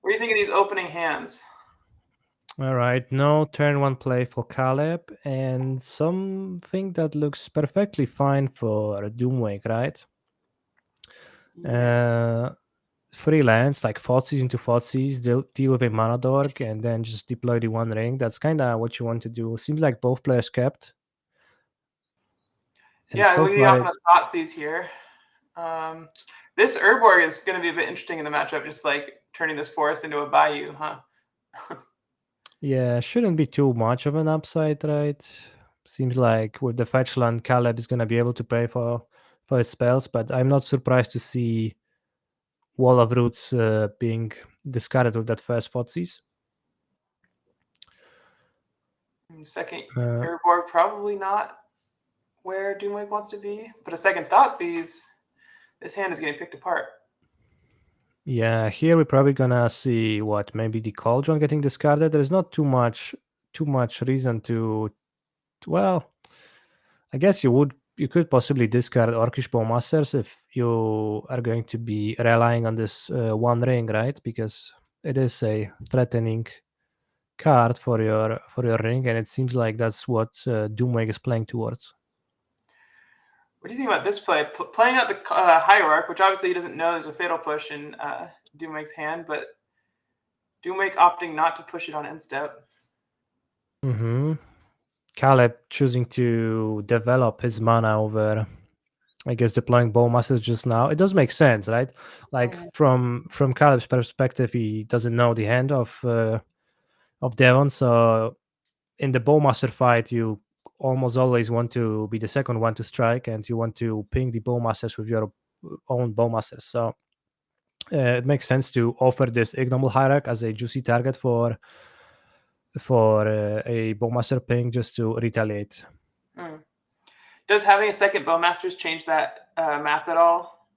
What do you think of these opening hands? All right, no turn one play for Caleb, and something that looks perfectly fine for DoomWake, right? Yeah. 3 lands, like Thoughtseize into Thoughtseize, deal with a mana dork, and then just deploy the One Ring. That's kind of what you want to do. Seems like both players kept. And Yeah, so we far often it's... have Thoughtseize here. This Urborg is going to be a bit interesting in the matchup, just like turning this forest into a bayou, huh? Yeah, shouldn't be too much of an upside, right? Seems like with the fetch land, Caleb is gonna be able to pay for his spells, but I'm not surprised to see Wall of Roots being discarded with that first Thoughtseize. Second Uh, Urborg, probably not where DoomWake wants to be, but a second Thoughtseize, this hand is getting picked apart. yeah, here we're probably gonna see what, maybe the Cauldron getting discarded. There's not too much reason to, well, I guess you could possibly discard Orcish Bowmasters if you are going to be relying on this One Ring, right? Because it is a threatening card for your ring, and it seems like that's what DoomWake is playing towards. What do you think about this play? Playing out the Hierarch, which obviously he doesn't know there's a Fatal Push in DoomWake's hand, but DoomWake opting not to push it on end step. Mm-hmm. Caleb choosing to develop his mana over, I guess, deploying Bowmasters just now. It does make sense, right? Like from Caleb's perspective, he doesn't know the hand of Devon, so in the Bowmaster fight, you almost always want to be the second one to strike, and you want to ping the Bowmasters with your own Bowmasters. So it makes sense to offer this Ignoble Hierarch as a juicy target for a Bowmaster ping just to retaliate. Does having a second Bowmasters change that math at all?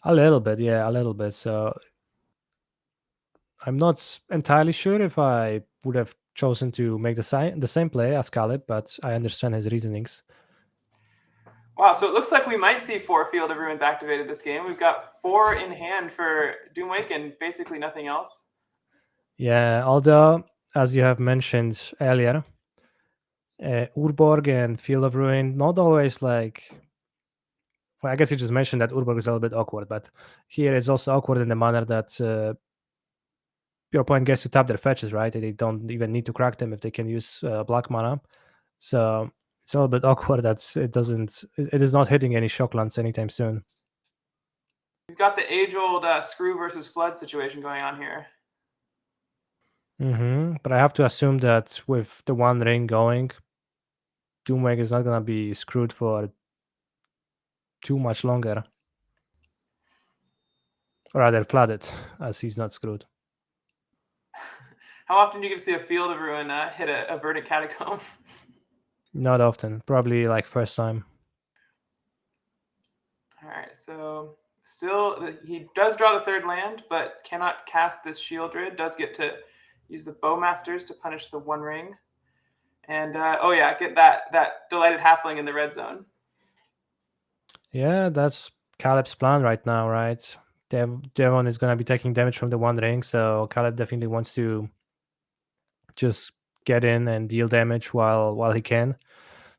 A little bit, yeah, a little bit. So I'm not entirely sure if I would have chosen to make the same play as Caleb, but I understand his reasonings. Wow, so it looks like we might see 4 Field of Ruins activated this game. We've got 4 in hand for DoomWake and basically nothing else. Yeah, although, as you have mentioned earlier, Urborg and Field of Ruin, not always like. Well, I guess you just mentioned that Urborg is a little bit awkward, but here it's also awkward in the manner that your opponent gets to tap their fetches, right? They don't even need to crack them if they can use black mana. So it's a little bit awkward that it is not hitting any shocklands anytime soon. We've got the age-old Screw versus Flood situation going on here. But I have to assume that with the One Ring going, DoomWake is not gonna be screwed for too much longer. Or rather flooded, as he's not screwed. How often do you get to see a Field of Ruin hit a Verdant Catacomb? Not often. Probably like first time. All right, so still he does draw the 3rd land, but cannot cast this Shieldred. Does get to use the Bowmasters to punish the One Ring. And oh yeah, get that Delighted Halfling in the red zone. Yeah, that's Caleb's plan right now, right? Devon is gonna be taking damage from the One Ring, so Caleb definitely wants to just get in and deal damage while he can.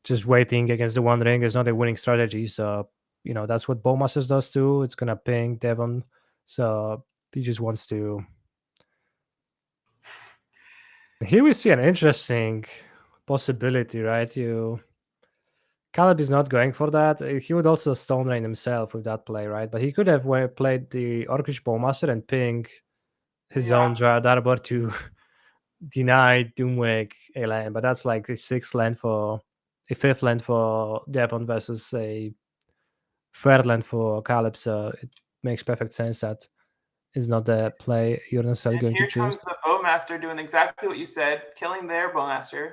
Just waiting against the One Ring is not a winning strategy, so that's what Bowmasters does too. It's gonna ping Devon, so he just wants to. Here we see an interesting possibility, right? Caleb is not going for that. He would also Stone Rain himself with that play, right? But he could have played the Orcish Bowmaster and ping his own Darbor to deny Doomwake a land. But that's like a 5th land for Devon versus a 3rd land for Caleb. So it makes perfect sense that is not the play you're necessarily And going to here choose. comes the Bowmaster doing exactly what you said, killing their Bowmaster,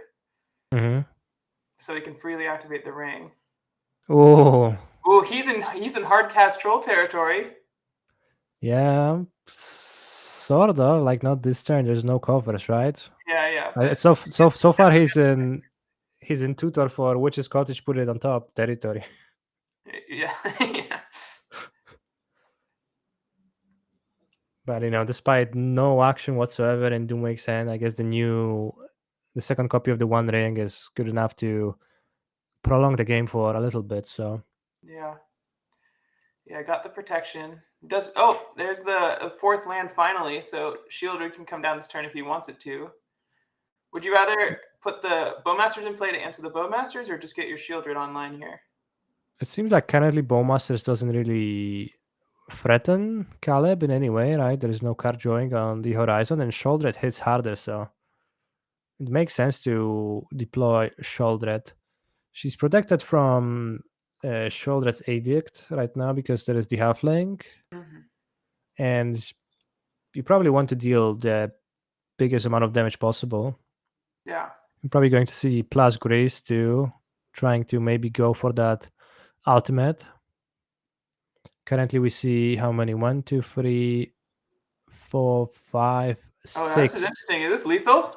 so he can freely activate the ring. Oh, Oh, he's in hard cast troll territory. yeah, sort of. Like not this turn. There's no covers, right? Yeah, but So far he's in tutor for Witch's Cottage. Put it on top territory. yeah. But despite no action whatsoever in DoomWake's hand, I guess the second copy of the One Ring is good enough to prolong the game for a little bit. So Yeah. Yeah, got the protection. There's the fourth land finally, so Shieldred can come down this turn if he wants it to. Would you rather put the Bowmasters in play to answer the Bowmasters, or just get your Shieldred online here? it seems like currently Bowmasters doesn't really threaten Caleb in any way, right? There is no card drawing on the horizon, and Shieldred hits harder, so it makes sense to deploy Shieldred. She's protected from Shieldred's Edict right now because there is the Halfling, and you probably want to deal the biggest amount of damage possible. Yeah. You're probably going to see plus Grace too, trying to maybe go for that ultimate. Currently, we see how many? 1, 2, 3, 4, 5, Oh, this 6. is interesting. Is this lethal?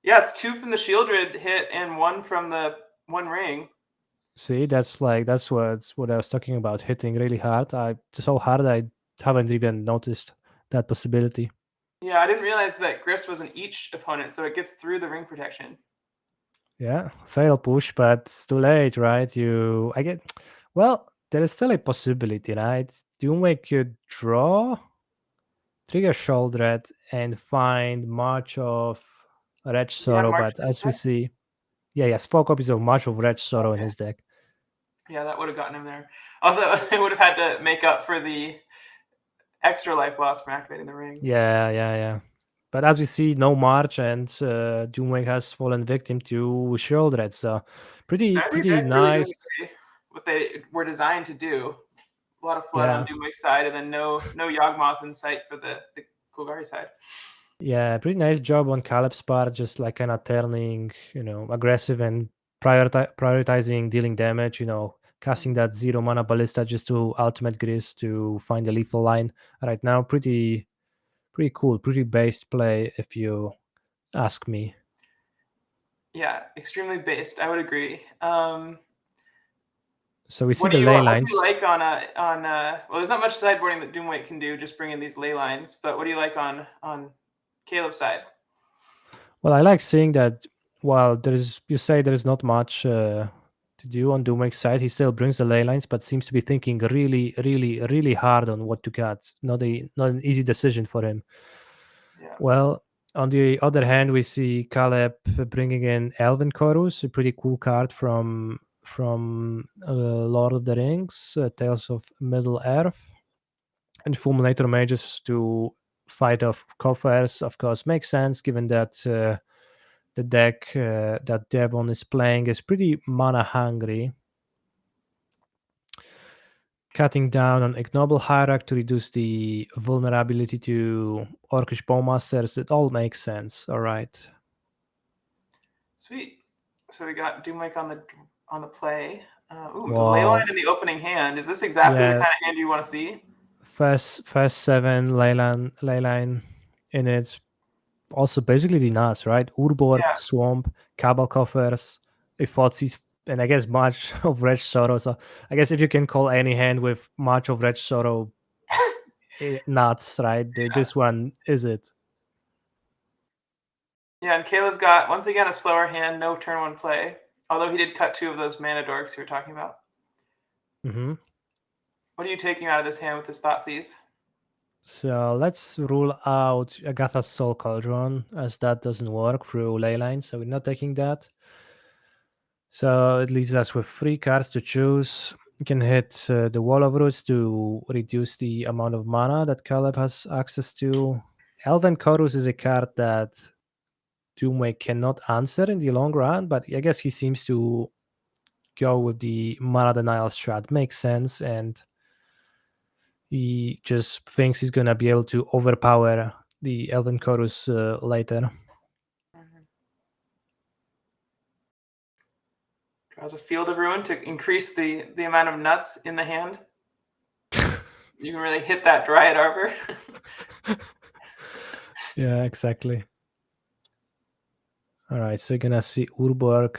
Yeah, it's 2 from the Shieldred hit and 1 from the One Ring. See, that's what I was talking about, hitting really hard. So hard I haven't even noticed that possibility. Yeah, I didn't realize that Grist was an each opponent, so it gets through the ring protection. Yeah, fail push, but it's too late, right? Well, there is still a possibility, right? DoomWake could draw, trigger Shieldred, and find March of Red Yeah, Sorrow, March but as we deck? see, yeah, he has 4 copies of March of Red Sorrow in Okay. his deck. Yeah, that would have gotten him there. Although they would have had to make up for the extra life loss from activating the ring. Yeah. But as we see, no March, and DoomWake has fallen victim to Shieldred, so pretty Neither deck's really doing nice. what they were designed to do. A lot of flood on Yeah. DoomWake's side, and then no Yawgmoth in sight for the Golgari side. Yeah, pretty nice job on Caleb's part, just like kind of turning, aggressive and prioritizing dealing damage, casting that 0 mana ballista just to ultimate Gris to find a lethal line right now. Pretty cool, pretty based play if you ask me. Yeah, extremely based. I would agree. So we see the ley lines. What do you like on well, there's not much sideboarding that DoomWake can do, just bring in these ley lines. But what do you like on Caleb's side? Well, I like seeing that while you say there is not much to do on DoomWake's side, he still brings the ley lines, but seems to be thinking really, really, really hard on what to cut. Not an easy decision for him. Yeah. Well, on the other hand, we see Caleb bringing in Elven Chorus, a pretty cool card from Lord of the Rings, Tales of Middle Earth, and Fulminator Mages to fight off Coffers. Of course, makes sense given that the deck that Devon is playing is pretty mana hungry. Cutting down on Ignoble Hierarch to reduce the vulnerability to Orcish Bowmasters, that all makes sense. All right. Sweet. So we got DoomWake on the play. The ley Wow. line in the opening hand. Is this exactly the kind of hand you want to see? First 7 leyline in it. Also basically the nuts, right? Urborg, Yeah. Swamp, Cabal Coffers, Ifotsis, and I guess March of Red Sorrow. So I guess if you can call any hand with March of Red Sorrow nuts, right? This one is it. Yeah, and Caleb's got, once again, a slower hand, no turn 1 play. Although he did cut 2 of those mana dorks you were talking about. Mm-hmm. What are you taking out of this hand with this Thoughtseize? So let's rule out Agatha's Soul Cauldron, as that doesn't work through leyline, so we're not taking that. So it leaves us with 3 cards to choose. You can hit the Wall of Roots to reduce the amount of mana that Caleb has access to. Elven Chorus is a card that DoomWake cannot answer in the long run, but I guess he seems to go with the mana denial strat. Makes sense, and he just thinks he's gonna be able to overpower the Elven Chorus later. Draws a Field of Ruin to increase the amount of nuts in the hand. You can really hit that Dryad Arbor. Yeah, exactly. All right, so you're gonna see Urborg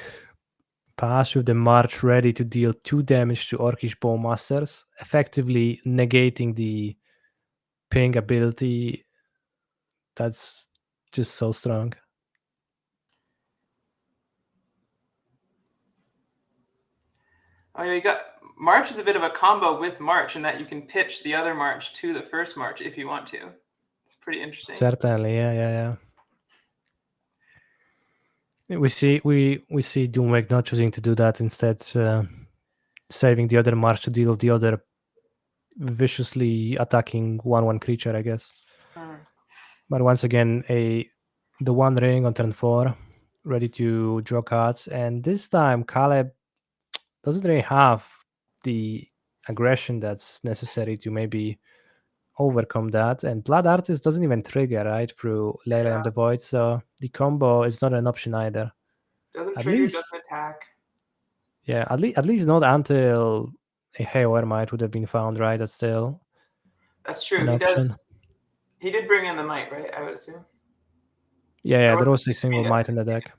pass with the March ready to deal 2 damage to Orcish Bowmasters, effectively negating the ping ability That's just so strong. Oh yeah, you got March is a bit of a combo with March in that you can pitch the other March to the first March if you want to. It's pretty interesting. Certainly, yeah. We see DoomWake not choosing to do that, instead saving the other March to deal with the other viciously attacking 1/1 creature, I guess. But once again, the One Ring on turn 4, ready to draw cards, and this time Caleb doesn't really have the aggression that's necessary to maybe overcome that, and Blood Artist doesn't even trigger right through Leyline of the Void, so the combo is not an option either. Doesn't At trigger, least, doesn't attack. yeah, at least not until a Hail might would have been found, right? That's still That's true. an He option. does. He did bring in the might, right? I would assume. Yeah, there was a single might in the deck.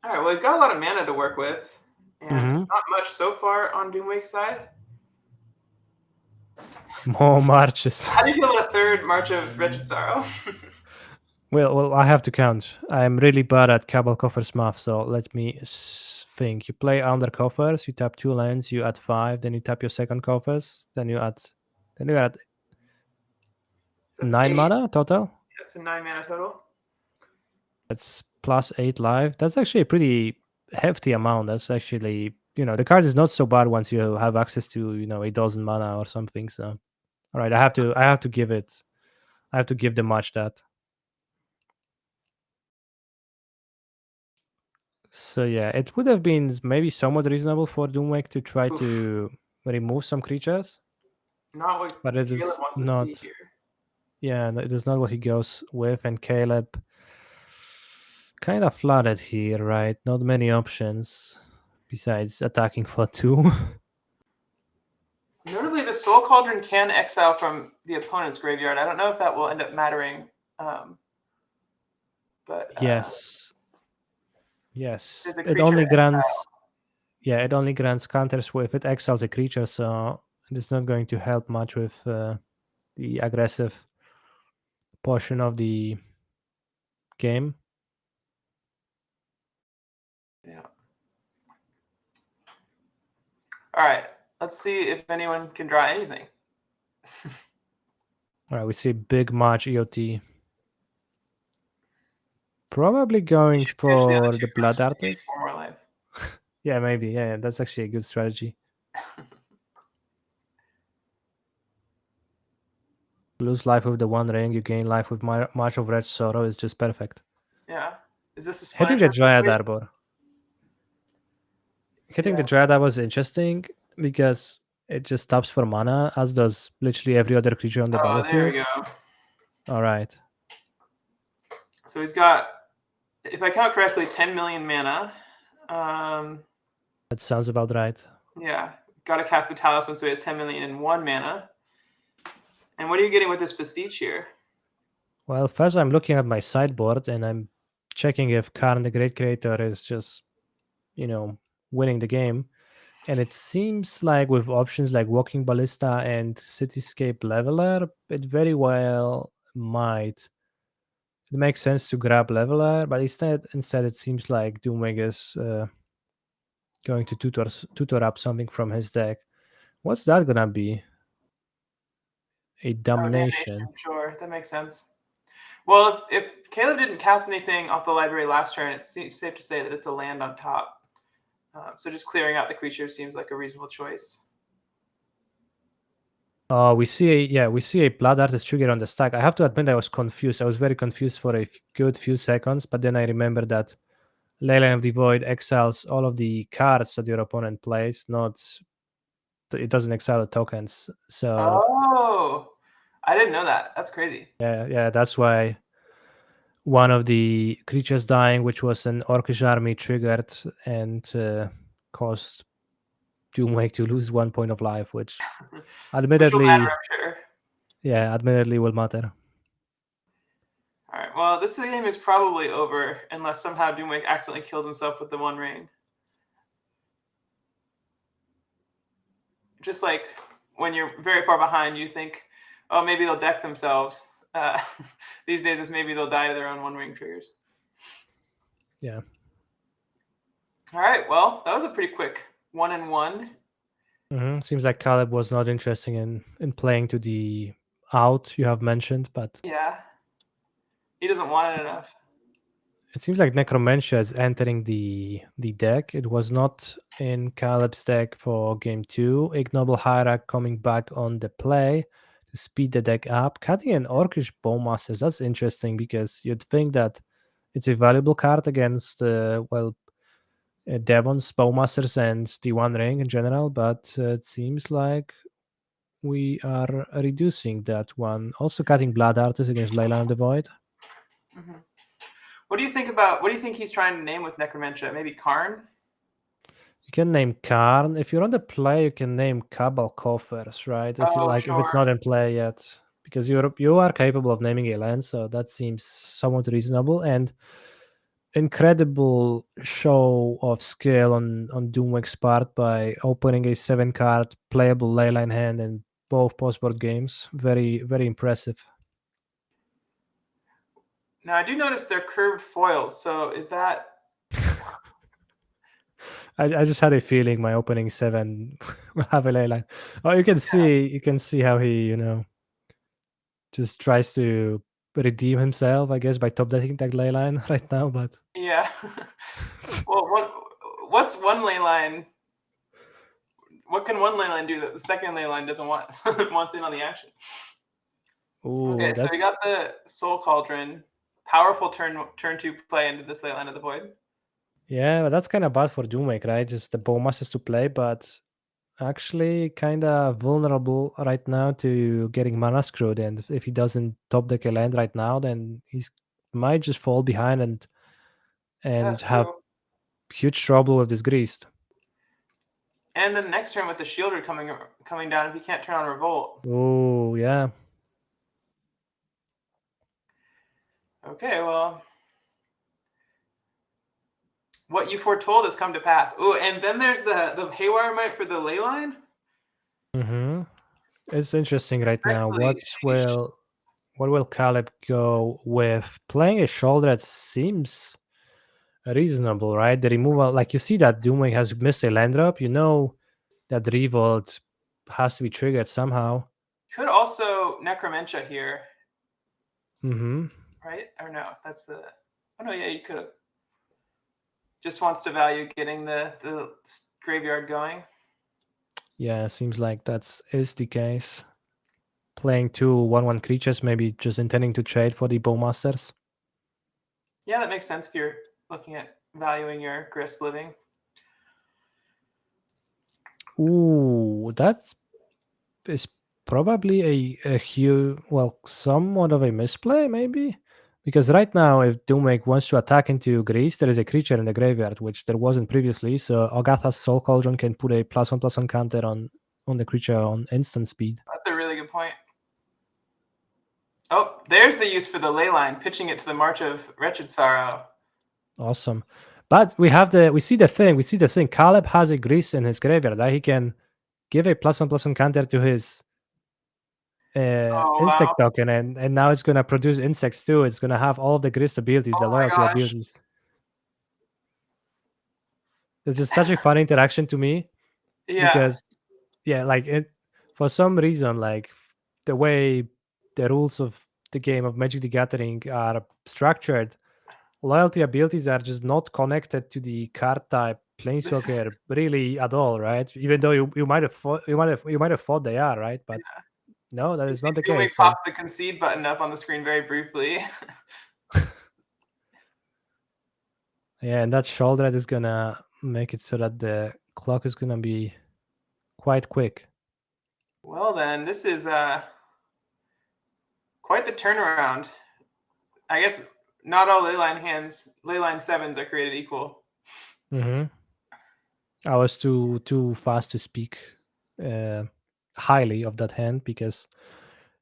All right. Well, he's got a lot of mana to work with, and Mm-hmm. not much so far on DoomWake's side. More marches. How do you feel about a third March of Wretched Sorrow? Well, I have to count. I'm really bad at Cabal Coffers math, so let me think. You play under Coffers, you tap 2 lands, you add 5, then you tap your second Coffers, then you add 9 mana total. That's a 9 mana total. That's plus 8 life. That's actually a pretty hefty amount. That's actually, the card is not so bad once you have access to, a dozen mana or something. So, all right, I have to give the match that. So yeah, it would have been maybe somewhat reasonable for DoomWake to try to remove some creatures. Not what but it Caleb is wants not. to see here. Yeah, it is not what he goes with, and Caleb kind of flooded here, right? Not many options besides attacking for 2. Notably, the Soul Cauldron can exile from the opponent's graveyard. I don't know if that will end up mattering, but Yes. it only grants counters if it exiles a creature, so it is not going to help much with the aggressive portion of the game. Yeah. All right. Let's see if anyone can draw anything. All right, we see big March EOT. Probably going for the Blood Artist. 4 more life. Yeah, maybe. Yeah, that's actually a good strategy. Lose life with the One Ring, you gain life with March of Wretched Sorrow is just perfect. Yeah. Is this a Hitting the Dryad Arbor. Hitting the Dryad Arbor is interesting because it just taps for mana, as does literally every other creature on the battlefield. There we go. All right. So he's got, if I count correctly, 10 million mana. That sounds about right. Yeah. Got to cast the Talisman, so he has 10 million and 1 mana. And what are you getting with this Beseech here? Well, first I'm looking at my sideboard and I'm checking if Karn the Great Creator is just, winning the game. And it seems like with options like Walking Ballista and Cityscape Leveler, it very well might. It makes sense to grab Leveler, but instead it seems like DoomWake is going to tutor up something from his deck. What's that gonna be? A Damnation. Sure, that makes sense. Well, if Caleb didn't cast anything off the library last turn, it seems safe to say that it's a land on top. So just clearing out the creature seems like a reasonable choice. Oh, we see a Blood Artist trigger on the stack. I have to admit I was confused. I was very confused for a good few seconds, but then I remembered that Leyline of the Void exiles all of the cards that your opponent plays, it doesn't exile the tokens. So I didn't know that. That's crazy. Yeah, that's why one of the creatures dying, which was an Orcish army, triggered and caused DoomWake to lose 1 point of life, which admittedly will matter. All right, well, this game is probably over unless somehow DoomWake accidentally kills himself with the One Ring. Just like when you're very far behind, you think, Oh, maybe they'll deck themselves. These days, it's maybe they'll die to their own One Ring triggers. Yeah. All right. Well, that was a pretty quick 1-1. Seems like Caleb was not interested in playing to the out you have mentioned, but Yeah. He doesn't want it enough. it seems like Necromantia is entering the deck. It was not in Caleb's deck for game 2. Ignoble Hierarch coming back on the play to speed the deck up. Cutting an Orcish Bowmasters, that's interesting because you'd think that it's a valuable card against, Devon's Bowmasters and the One Ring in general, but it seems like we are reducing that one. Also cutting Blood Artist against Leyline of the Void. Mm-hmm. What do you think he's trying to name with Necromantia? Maybe Karn? You can name Karn. If you're on the play, you can name Cabal Coffers, right? If you Oh, like, if it's sure. not in play yet, because you are capable of naming a land, so that seems somewhat reasonable and incredible show of skill on DoomWake's part by opening a 7-card playable leyline hand in both postboard games. Very, very impressive. Now, I do notice they're curved foils, so is that... I just had a feeling my opening 7 will have a leyline. Oh, you can see how he just tries to redeem himself, I guess, by top decking that leyline right now. But Yeah. Well, what's one ley line? What can one ley line do that the second ley line doesn't want? Wants in on the action. Okay, so we got the Soul Cauldron. Powerful turn 2 play into this Leyline of the Void. Yeah, but that's kind of bad for DoomWake, right? Just the Bowmasters to play, but actually kind of vulnerable right now to getting mana screwed. And if he doesn't top deck a land right now, then he's might just fall behind and That's have true. huge trouble with this Greased. And then next turn with the Shielder coming down if he can't turn on Revolt. Oh, yeah. Okay, well, what you foretold has come to pass. Oh, and then there's the Haywire Might for the Leyline. Mm-hmm. It's interesting right now. What will Caleb go with? Playing a shoulder that seems reasonable, right? The removal, like you see that DoomWake has missed a land drop. You know that Revolt has to be triggered somehow. Could also Necromantia here. Mm-hmm. Right? Or no, that's the... Oh, no, yeah, you could have. Just wants to value getting the graveyard going. Yeah, seems like that is the case. Playing 2 1/1 creatures, maybe just intending to trade for the Bowmasters. Yeah, that makes sense if you're looking at valuing your Grist Living. Ooh, that is probably a huge, somewhat of a misplay, maybe. Because right now, if DoomWake wants to attack into Grease, there is a creature in the graveyard, which there wasn't previously. So Agatha's Soul Cauldron can put a +1/+1 counter on the creature on instant speed. That's a really good point. Oh, there's the use for the Leyline, pitching it to the March of Wretched Sorrow. Awesome. But we see the thing. Caleb has a Grease in his graveyard that he can give a +1/+1 counter to his insect Wow. token, and now it's gonna produce insects too. It's gonna have all of the Grist abilities, the Oh my loyalty gosh. abilities. It's just such a fun interaction to me. Yeah. Because for some reason, like the way the rules of the game of Magic the Gathering are structured, loyalty abilities are just not connected to the card type Planeswalker really at all, right? Even though you might have thought they are, right? But no, that is not the DoomWake case. So popped the concede button up on the screen very briefly. yeah, and that shoulder is gonna make it so that the clock is gonna be quite quick. Well then, this is quite the turnaround. I guess not all Leyline 7s are created equal. Mm-hmm. I was too fast to speak highly of that hand because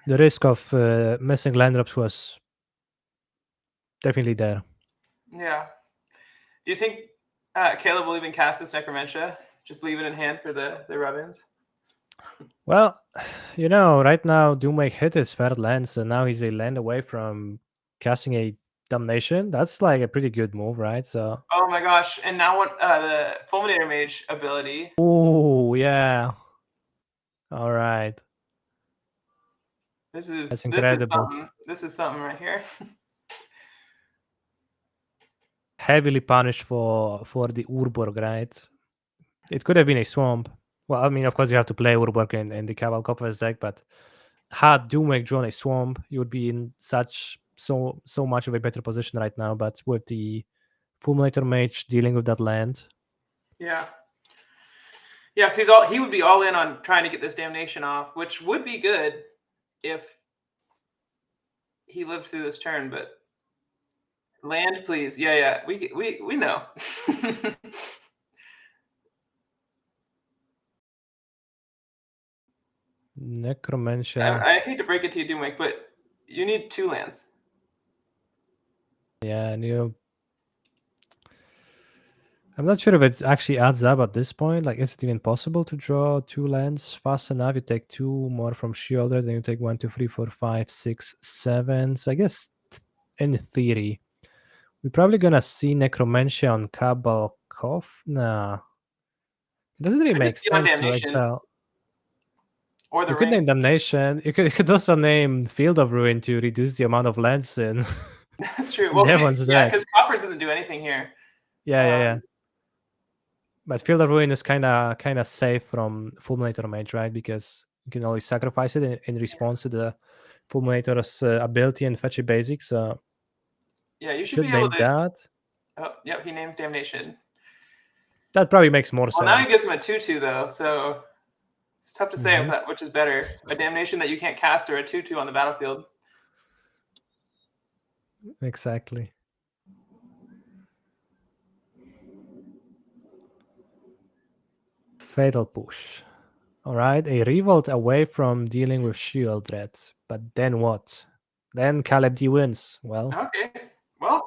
the risk of missing land drops was definitely there. Yeah. Do you think Caleb will even cast this Necromantia? Just leave it in hand for the rub-ins? Well, You know, right now DoomWake hit his third land, so now he's a land away from casting a Damnation. That's like a pretty good move, right? So. Oh my gosh! And now what? The Fulminator Mage ability. Oh yeah. All right. This That's is incredible. something. This is something right here. Heavily punished for the Urborg, right? It could have been a swamp. Well, I mean, of course, you have to play Urborg in the Cabal Coffers deck, but had DoomWake drawn a swamp, you would be in so much of a better position right now. But with the Fulminator Mage dealing with that land, Yeah. Yeah, because he would be all in on trying to get this damnation off, which would be good if he lived through this turn. But land, please. Yeah. We know. Necromancer. I hate to break it to you, DoomWake, but you need 2 lands. Yeah, and I'm not sure if it actually adds up at this point. Like, is it even possible to draw 2 lands fast enough? You take 2 more from Shieldred, then you take 1, 2, 3, 4, 5, 6, 7. So I guess in theory, we're probably gonna see Necromantia on Cabal Coff. Nah, it doesn't really Could make just be on sense to damnation exile. or the You could ring. name Damnation. You could also name Field of Ruin to reduce the amount of lands in That's true. in Well, everyone's yeah, deck. because Coffers doesn't do anything here. Yeah. But Field of Ruin is kind of safe from Fulminator Mage, right? Because you can always sacrifice it in response to the Fulminator's ability and fetch a basic. So Yeah, you you should could be able name to. that. Oh, yep, he names damnation. That probably makes more Well, now sense. he gives him a 2/2 though, so it's tough to say which is better: a damnation that you can't cast or a 2/2 on the battlefield. Exactly. Fatal Push. All right, a revolt away from dealing with Shieldred. But then what? Then Caleb D wins. Well, Okay. Well,